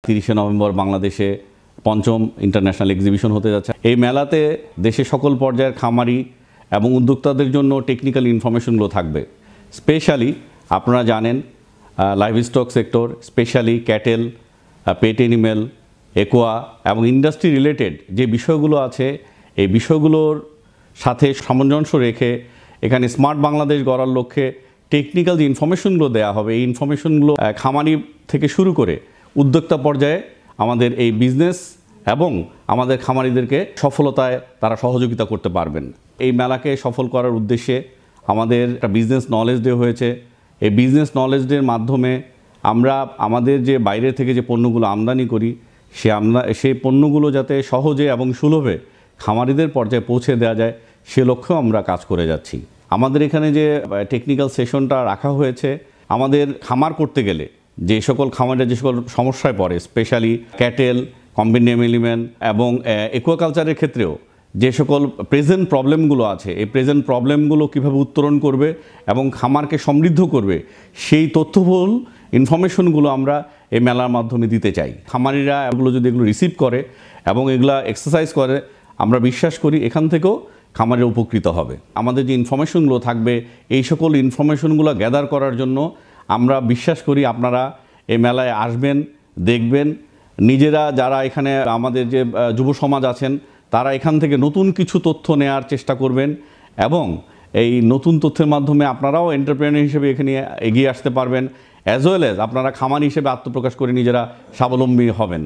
30 November বাংলাদেশে পঞ্চম international exhibition হতে যাচ্ছে। এই মেলাতে দেশের সকল পর্যায়ের খামারি এবং উদ্যোক্তাদের জন্য টেকনিক্যাল ইনফরমেশনগুলো থাকবে। স্পেশালি আপনারা জানেন livestock sector, specially cattle, pet animal, aqua এবং ইন্ডাস্ট্রি রিলেটেড যে বিষয়গুলো আছে, এই বিষয়গুলোর সাথে সামঞ্জস্য রেখে এখানে স্মার্ট বাংলাদেশ গড়ার লক্ষ্যে টেকনিক্যাল যে ইনফরমেশনগুলো দেওয়া হবে, এই ইনফরমেশনগুলো খামারি থেকে শুরু করে উদ্যোক্তা পর্যায়ে আমাদের এই বিজনেস এবং আমাদের খামারিদেরকে সফলতায় তারা সহযোগিতা করতে পারবেন। এই মেলাকে সফল করার উদ্দেশ্যে আমাদের একটা বিজনেস নলেজ ডে হয়েছে। এই বিজনেস নলেজ ডের মাধ্যমে আমরা আমাদের যে বাইরে থেকে যে পণ্যগুলো আমদানি করি সেই পণ্যগুলো যাতে সহজে এবং সুলভে খামারিদের পর্যায়ে পৌঁছে দেওয়া যায়, সে লক্ষ্যেও আমরা কাজ করে যাচ্ছি। আমাদের এখানে যে টেকনিক্যাল সেশনটা রাখা হয়েছে, আমাদের খামার করতে গেলে যে সকল খামারিরা যে সকল সমস্যায় পড়ে, স্পেশালি ক্যাটেল, কম্বিনিয়াম এলিমেন্ট এবং অ্যাকুয়াকালচারের ক্ষেত্রেও যে সকল প্রেজেন্ট প্রবলেমগুলো আছে, এই প্রেজেন্ট প্রবলেমগুলো কীভাবে উত্তরণ করবে এবং খামারকে সমৃদ্ধ করবে, সেই তথ্যবহুল ইনফরমেশনগুলো আমরা এই মেলার মাধ্যমে দিতে চাই। খামারিরা এগুলো যদি এগুলো রিসিভ করে এবং এগুলা এক্সারসাইজ করে, আমরা বিশ্বাস করি এখান থেকেও খামারের উপকৃত হবে। আমাদের যে ইনফরমেশনগুলো থাকবে, এই সকল ইনফরমেশনগুলো গ্যাদার করার জন্য আমরা বিশ্বাস করি আপনারা এই মেলায় আসবেন, দেখবেন। নিজেরা যারা এখানে আমাদের যে যুব সমাজ আছেন, তারা এখান থেকে নতুন কিছু তথ্য নেওয়ার চেষ্টা করবেন এবং এই নতুন তথ্যের মাধ্যমে আপনারাও এন্টারপ্রেনার হিসেবে এখানে এগিয়ে আসতে পারবেন, অ্যাজ ওয়েল অ্যাজ আপনারা খামারি হিসেবে আত্মপ্রকাশ করে নিজেরা স্বাবলম্বী হবেন।